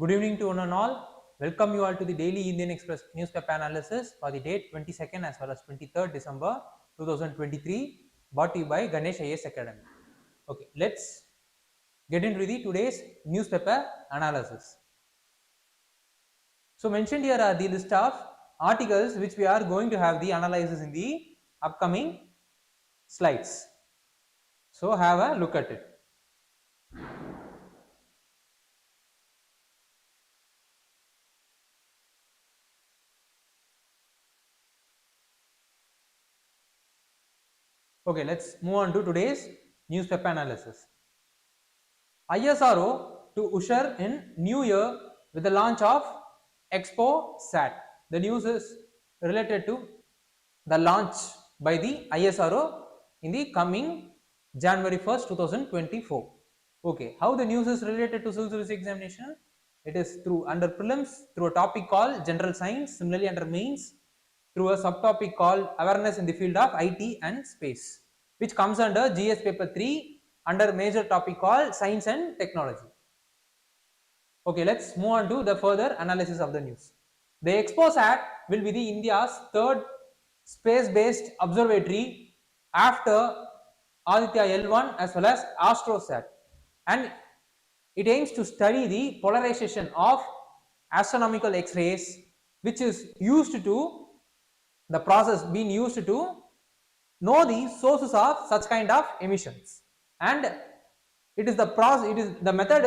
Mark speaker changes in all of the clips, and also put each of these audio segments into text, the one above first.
Speaker 1: Good evening to one and all. Welcome you all to the daily Indian Express newspaper analysis for the date 22nd as well as 23rd December 2023, brought to you by Ganesh IS Academy. Okay, let's get into the today's newspaper analysis. So mentioned here are the list of articles which we are going to have the analysis in the upcoming slides. So have a look at it. Okay, let's move on to today's newspaper analysis. ISRO to usher in new year with the launch of XPoSat. The news is related to the launch by the ISRO in the coming January 1st, 2024. Okay, how the news is related to civil service examination? It is through under prelims through a topic called general science, similarly under mains through a subtopic called awareness in the field of IT and space, which comes under GS paper 3 under major topic called science and technology. Okay, let's move on to the further analysis of the news. The XPoSat will be the India's third space-based observatory after Aditya L1 as well as AstroSat, and it aims to study the polarization of astronomical X-rays, which is used to the process being used to know the sources of such kind of emissions, and it is the process. It is the method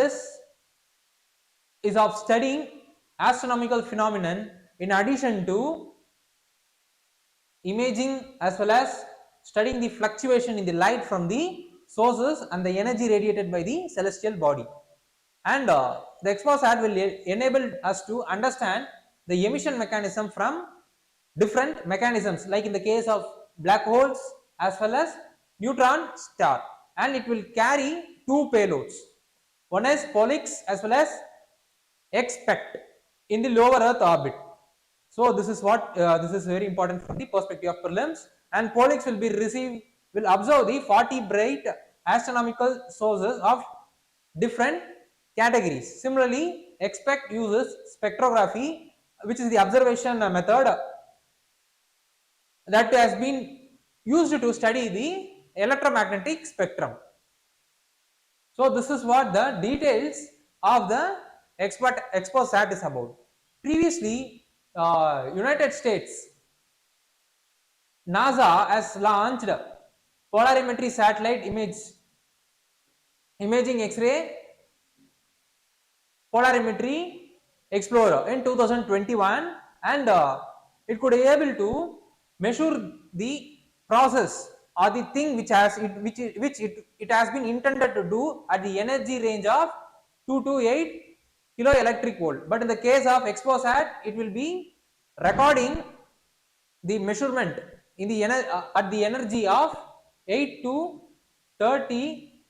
Speaker 1: is of studying astronomical phenomenon in addition to imaging as well as studying the fluctuation in the light from the sources and the energy radiated by the celestial body. And the XPoSat will enable us to understand the emission mechanism from different mechanisms, like in the case of black holes as well as neutron star, and it will carry two payloads. One is Pollux as well as XPECT in the lower Earth orbit. So this is what this is very important from the perspective of prelims. And Pollux will observe the 40 bright astronomical sources of different categories. Similarly, XPECT uses spectrography, which is the observation method that has been used to study the electromagnetic spectrum. So this is what the details of the XPoSat is about. Previously, United States NASA has launched polarimetry satellite imaging X-ray polarimetry explorer in 2021, and it could be able to measure the process or the thing which it has been intended to do at the energy range of 2 to 8 kilo electric volt. But in the case of XPoSat, it will be recording the measurement in the at the energy of 8 to 30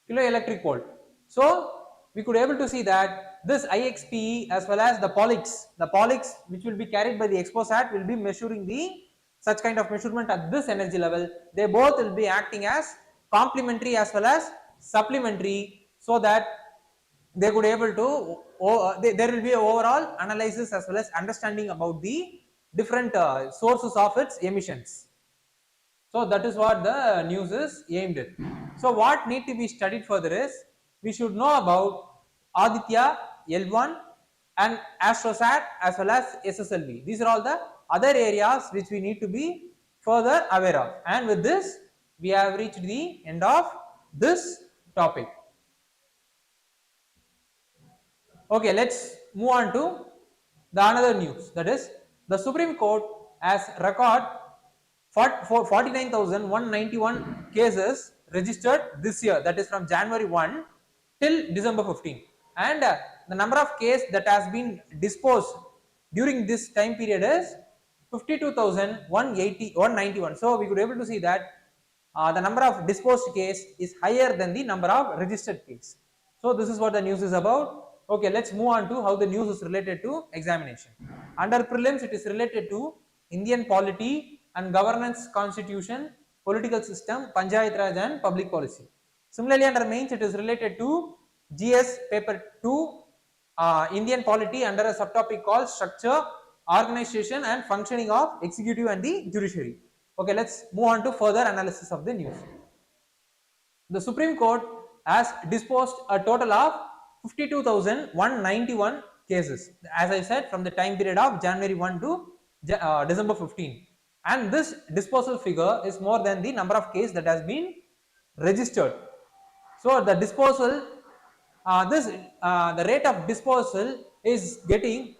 Speaker 1: kilo electric volt. So we could able to see that this IXPE as well as the Pollux which will be carried by the XPoSat will be measuring the such kind of measurement at this energy level. They both will be acting as complementary as well as supplementary, so that they could able to there will be overall analysis as well as understanding about the different sources of its emissions. So that is what the news is aimed at. So what need to be studied further is we should know about Aditya L1 and AstroSat as well as SSLV. These are all the other areas which we need to be further aware of. And with this, we have reached the end of this topic. Okay, let's move on to the another news, that is the Supreme Court has record 49,191 cases registered this year, that is from January 1 till December 15, and the number of cases that has been disposed during this time period is 52,191. So we could able to see that the number of disposed case is higher than the number of registered case. So this is what the news is about. Okay, let's move on to how the news is related to examination. Under prelims, it is related to Indian polity and governance, constitution, political system, Panchayat Raj and public policy. Similarly, under mains, it is related to GS paper 2 Indian polity under a subtopic called structure, organization and functioning of executive and the judiciary. Okay, let's move on to further analysis of the news. The Supreme Court has disposed a total of 52,191 cases, as I said, from the time period of January 1 to December 15. And this disposal figure is more than the number of cases that has been registered. So the disposal, the rate of disposal is getting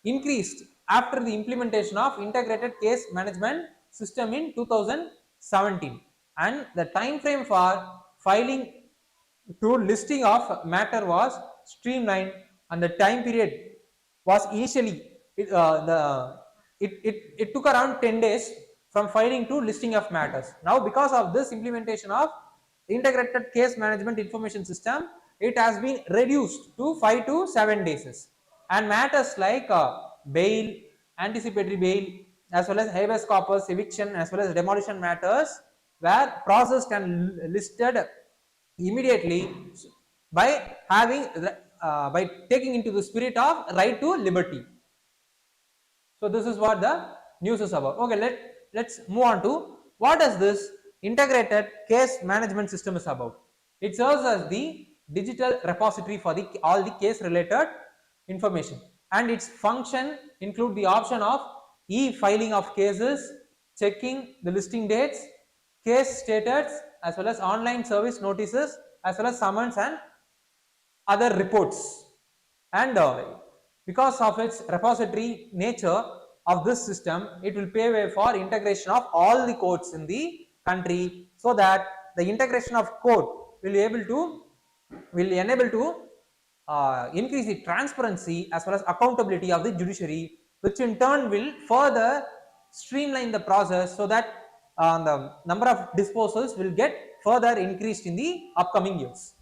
Speaker 1: increased after the implementation of integrated case management system in 2017, and the time frame for filing to listing of matter was streamlined, and the time period was initially it took around 10 days from filing to listing of matters. Now because of this implementation of integrated case management information system, it has been reduced to 5 to 7 days, and matters like bail, anticipatory bail, as well as habeas corpus, eviction, as well as demolition matters were processed and listed immediately by having by taking into the spirit of right to liberty. So this is what the news is about. Okay, let's move on to what is this integrated case management system is about. It serves as the digital repository for the all the case related information, and its function include the option of e-filing of cases, checking the listing dates, case status, as well as online service notices, as well as summons and other reports. And because of its repository nature of this system, it will pave way for integration of all the courts in the country, so that the integration of court will enable to increase the transparency as well as accountability of the judiciary, which in turn will further streamline the process, so that the number of disposals will get further increased in the upcoming years.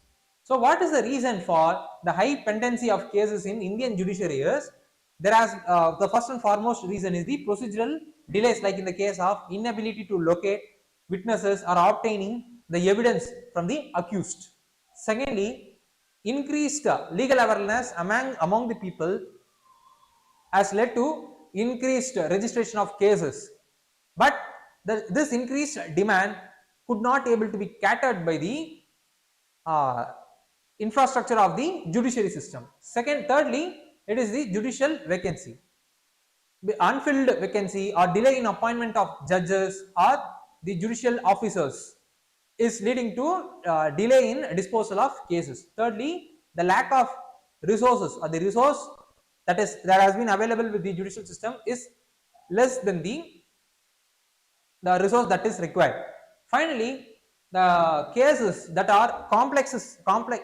Speaker 1: So what is the reason for the high pendency of cases in Indian judiciary is, there has the first and foremost reason is the procedural delays, like in the case of inability to locate witnesses or obtaining the evidence from the accused. Secondly, increased legal awareness among the people has led to increased registration of cases, but this increased demand could not able to be catered by the infrastructure of the judiciary system. Thirdly, it is the judicial vacancy. The unfilled vacancy or delay in appointment of judges or the judicial officers is leading to delay in disposal of cases. Thirdly, the lack of resources or the resource that has been available with the judicial system is less than the resource that is required. Finally, the cases that are complex,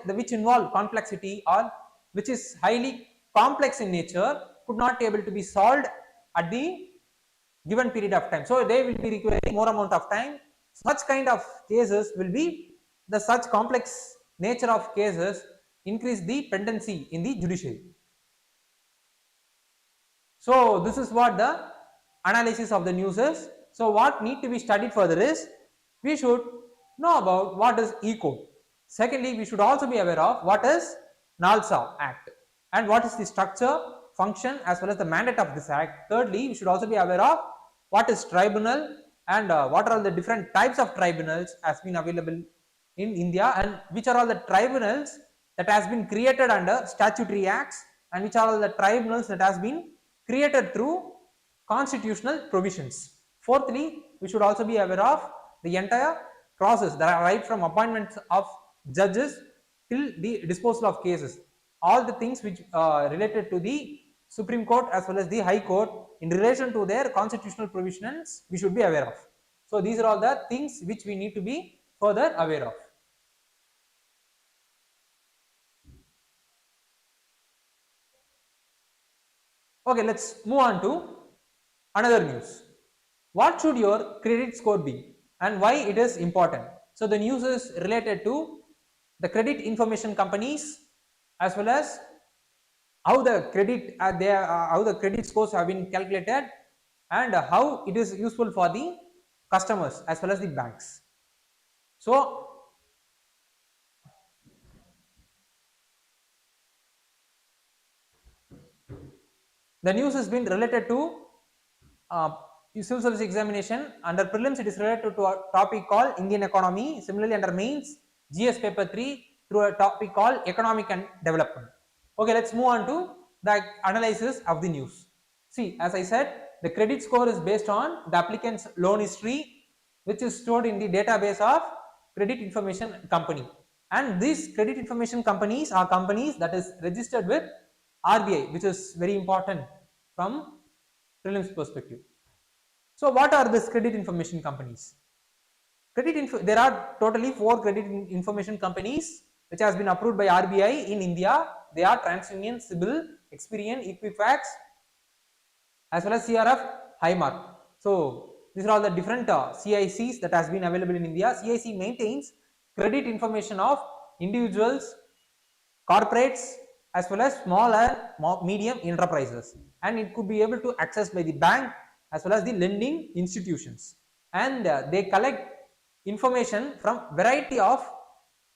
Speaker 1: which involve complexity or which is highly complex in nature, could not be able to be solved at the given period of time. So they will be requiring more amount of time. Such kind of cases will be such complex nature of cases increase the pendency in the judiciary. So this is what the analysis of the news is. So what need to be studied further is, we should know about what is E-code. Secondly, we should also be aware of what is NALSA Act and what is the structure, function as well as the mandate of this act. Thirdly, we should also be aware of what is tribunal and what are all the different types of tribunals has been available in India, and which are all the tribunals that has been created under statutory acts, and which are all the tribunals that has been created through constitutional provisions. Fourthly, we should also be aware of the entire process that are right from appointment of judges till the disposal of cases. All the things which related to the Supreme Court as well as the High Court in relation to their constitutional provisions, we should be aware of. So these are all the things which we need to be further aware of. Okay, let's move on to another news. What should your credit score be and why it is important? So the news is related to the credit information companies as well as how the credit scores have been calculated and how it is useful for the customers as well as the banks. So The news has been related to civil service examination. Under prelims, it is related to a topic called Indian economy. Similarly, under mains, GS paper 3 through a topic called economic and development. Okay, let's move on to the analysis of the news. See, as I said, the credit score is based on the applicant's loan history, which is stored in the database of credit information company. And these credit information companies are companies that is registered with RBI, which is very important from prelims perspective. So what are these credit information companies? There are totally 4 credit information companies which has been approved by RBI in India. They are TransUnion, Sibyl, Experian, Equifax, as well as CRF, Highmark. So these are all the different CICs that has been available in India. CIC maintains credit information of individuals, corporates, as well as small and medium enterprises, and it could be able to access by the bank as well as the lending institutions, and they collect information from variety of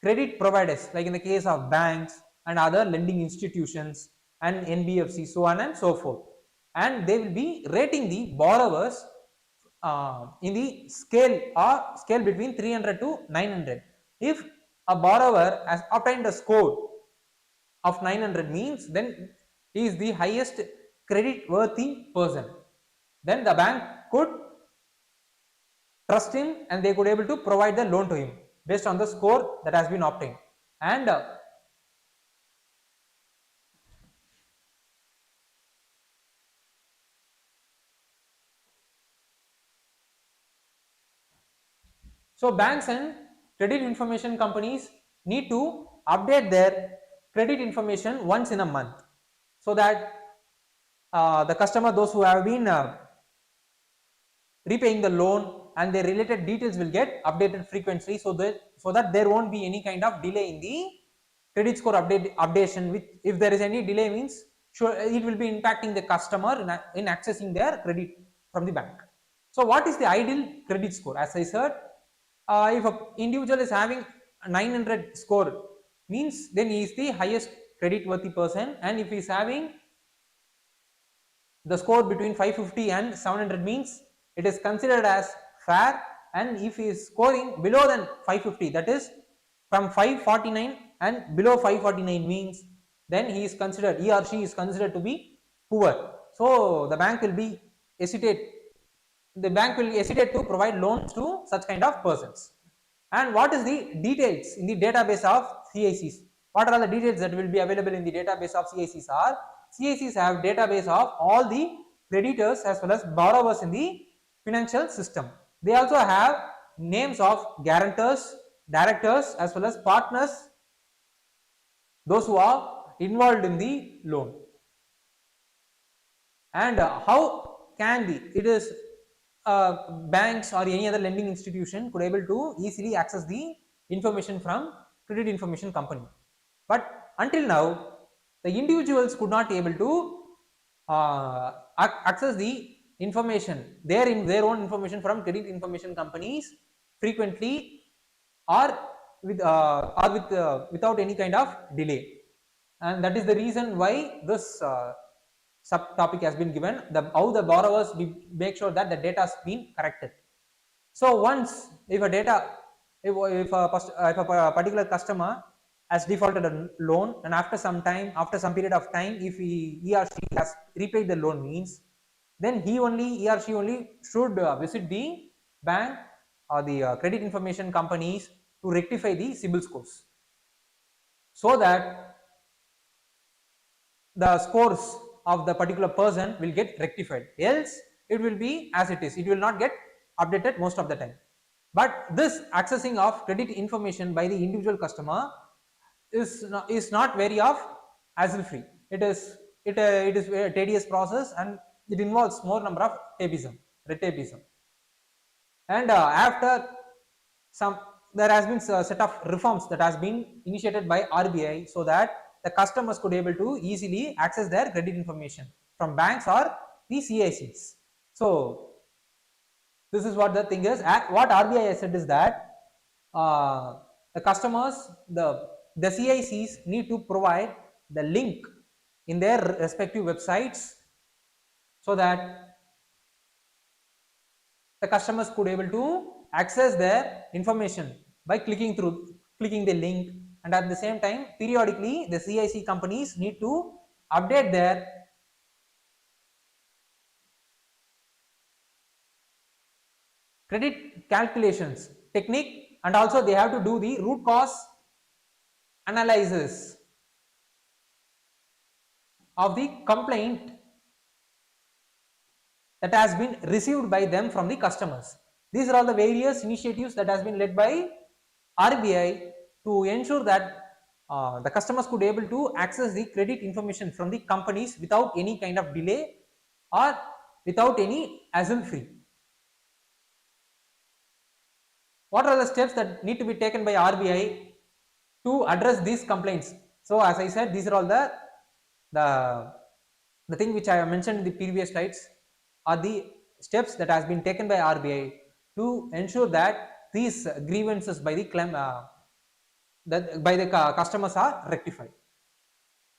Speaker 1: credit providers, like in the case of banks and other lending institutions and NBFC, so on and so forth, and they will be rating the borrowers in the scale between 300 to 900. If a borrower has obtained a score of 900 means then he is the highest credit worthy person, then the bank could trust him and they could able to provide the loan to him based on the score that has been obtained. And so banks and credit information companies need to update their credit information once in a month, so that the customer, those who have been repaying the loan and their related details will get updated frequently, so that there won't be any kind of delay in the credit score updation. Which, if there is any delay, means sure it will be impacting the customer in accessing their credit from the bank. So what is the ideal credit score? As I said, if an individual is having a 900 score, means then he is the highest credit worthy person, and if he is having the score between 550 and 700 means it is considered as fair, and if he is scoring below than 550, that is from 549 and below 549 means then he is considered, he or she is considered to be poor. So the bank will hesitate to provide loans to such kind of persons. And what is the details in the database of CICs? What are all the details that will be available in the database of CICs? CICs have database of all the creditors as well as borrowers in the financial system. They also have names of guarantors, directors as well as partners, those who are involved in the loan. And how can banks or any other lending institution could able to easily access the information from credit information company? But until now, the individuals could not able to access the information, their own information from credit information companies frequently or without any kind of delay, and that is the reason why this subtopic has been given, how the borrowers make sure that the data has been corrected. So once if a particular customer has defaulted a loan, and after some period of time, if he or she has repaid the loan means, then he or she only should visit the bank or the credit information companies to rectify the CIBIL scores, so that the scores of the particular person will get rectified, else it will be as it is, it will not get updated most of the time. But this accessing of credit information by the individual customer is not very hassle free. It is a tedious process, and it involves more number of red tapeism. And after there has been a set of reforms that has been initiated by RBI, so that the customers could able to easily access their credit information from banks or the CICs. So this is what the thing is. What RBI has said is that the customers, the CICs need to provide the link in their respective websites so that the customers could able to access their information by clicking the link, and at the same time periodically the CIC companies need to update their credit calculations technique, and also they have to do the root cause analysis of the complaint that has been received by them from the customers. These are all the various initiatives that has been led by RBI to ensure that the customers could able to access the credit information from the companies without any kind of delay or without any hassle free. What are the steps that need to be taken by RBI to address these complaints? So as I said, these are all the thing which I have mentioned in the previous slides are the steps that has been taken by RBI to ensure that these grievances by the customers are rectified.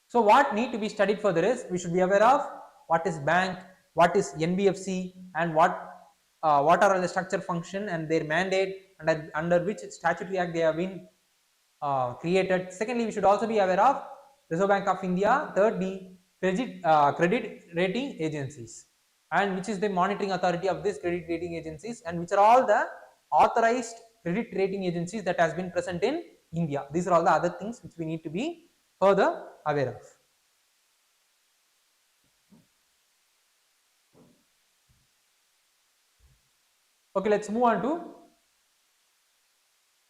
Speaker 1: So what need to be studied further is, we should be aware of what is bank, what is NBFC, and what are the structure function and their mandate, and under which statutory act they have been created. Secondly, we should also be aware of Reserve Bank of India. Thirdly, credit rating agencies, and which is the monitoring authority of these credit rating agencies, and which are all the authorized credit rating agencies that has been present in India. These are all the other things which we need to be further aware of. Okay, let's move on to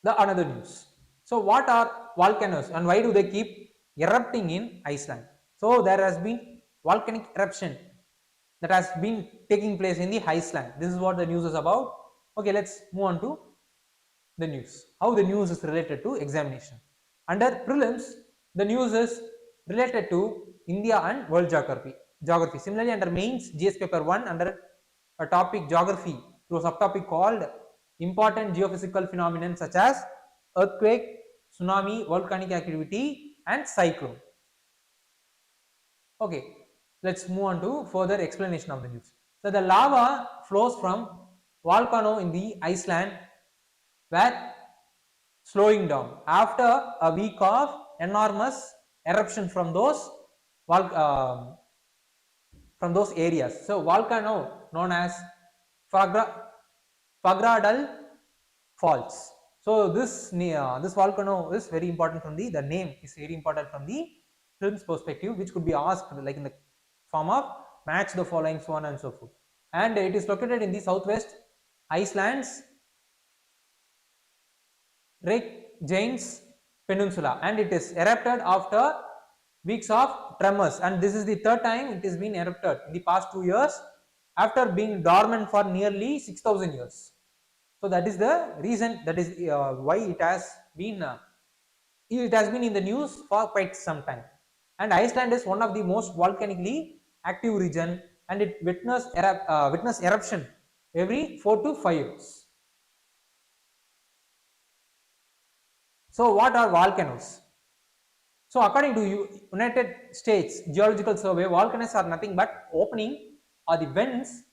Speaker 1: the another news. So what are volcanoes and why do they keep erupting in Iceland? So there has been volcanic eruption that has been taking place in the Iceland. This is what the news is about. Okay, let's move on to the news. How the news is related to examination. Under prelims, the news is related to India and world geography. Similarly, under mains GS paper 1, under a topic geography, through a subtopic called important geophysical phenomena such as earthquake, tsunami, volcanic activity, and cyclone. Okay, let's move on to further explanation of the news. So the lava flows from volcano in the Iceland were slowing down after a week of enormous eruption from those areas. So volcano known as Fagradal Falls. So this volcano is very important from the name is very important from the film's perspective, which could be asked like in the form of match the following, so on and so forth. And it is located in the southwest Iceland's Reykjanes Peninsula, and it is erupted after weeks of tremors, and this is the third time it has been erupted in the past 2 years after being dormant for nearly 6,000 years. So that is the reason, that is why it has been in the news for quite some time. And Iceland is one of the most volcanically active region, and it witness eruption every 4 to 5 years. So what are volcanoes? So according to United States Geological Survey, volcanoes are nothing but opening or the vents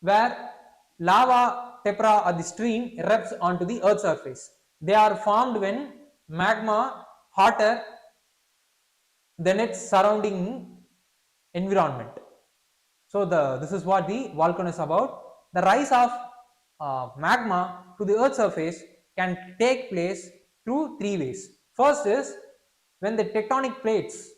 Speaker 1: where lava, tephra or the stream erupts onto the earth's surface. They are formed when magma hotter than its surrounding environment. So this is what the volcano is about. The rise of magma to the earth's surface can take place through 3 ways. First is when the tectonic plates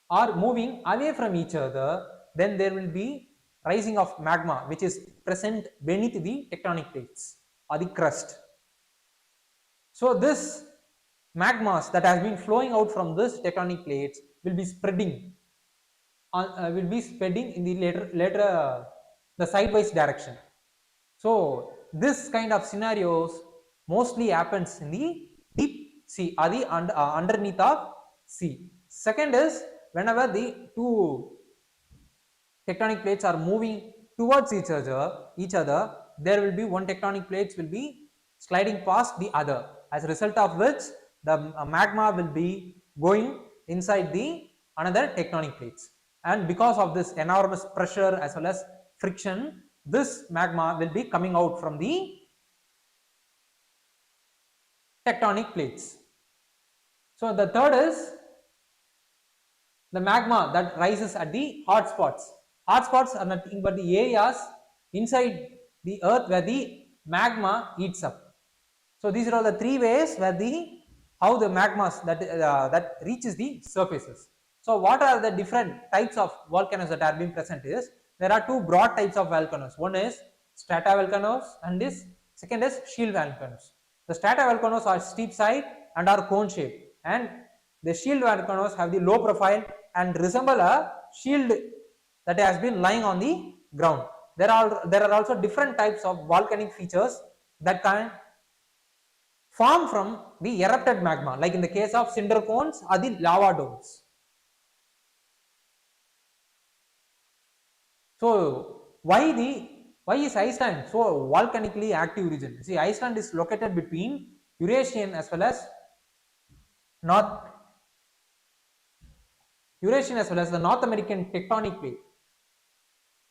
Speaker 1: are moving away from each other, then there will be rising of magma which is present beneath the tectonic plates or the crust. So this magmas that has been flowing out from this tectonic plates will be spreading in the later the sidewise direction. So this kind of scenarios mostly happens in the deep sea or the underneath of sea. Second is whenever the two tectonic plates are moving towards each other, there will be one tectonic plates will be sliding past the other, as a result of which the magma will be going inside the another tectonic plates. and because of this enormous pressure as well as friction, this magma will be coming out from the tectonic plates. So the third is the magma that rises at the hot spots. Hot spots are nothing but the areas inside the earth where the magma heats up. So these are all the three ways where the how the magmas that reaches the surfaces. So what are the different types of volcanoes that are being present is there are two broad types of volcanoes. One is stratovolcanoes and this second is shield volcanoes. The stratovolcanoes are steep side and are cone shaped, and the shield volcanoes have the low profile and resemble a shield that has been lying on the ground. There are also different types of volcanic features that can form from the erupted magma, like in the case of cinder cones or the lava domes. So why is Iceland so volcanically active region? See, Iceland is located between Eurasian as well as North the North American tectonic plate.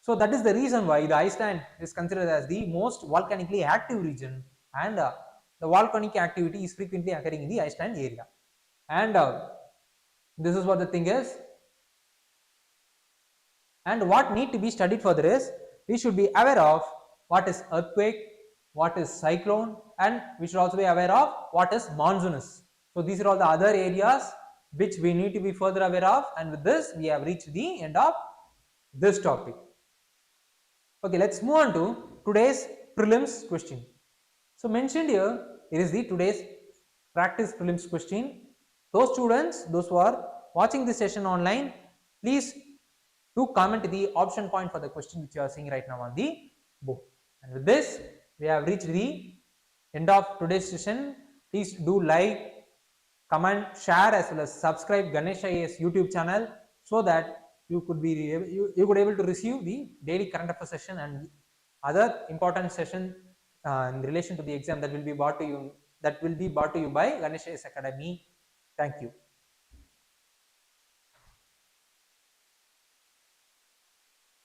Speaker 1: So that is the reason why the Iceland is considered as the most volcanically active region, and the volcanic activity is frequently occurring in the Iceland area. And this is what the thing is. And what need to be studied further is we should be aware of what is earthquake, what is cyclone, and we should also be aware of what is monsoonous. So these are all the other areas which we need to be further aware of, and with this we have reached the end of this topic. Okay, let's move on to today's prelims question. So mentioned here, it is the today's practice prelims question. Those students, those who are watching this session online, please do comment the option point for the question which you are seeing right now on the board. And with this, we have reached the end of today's session. Please do like, comment, share as well as subscribe Ganesh IAS YouTube channel so that you could able to receive the daily current affairs session and other important session in relation to the exam that will be brought to you by Ganesh IAS Academy. Thank you.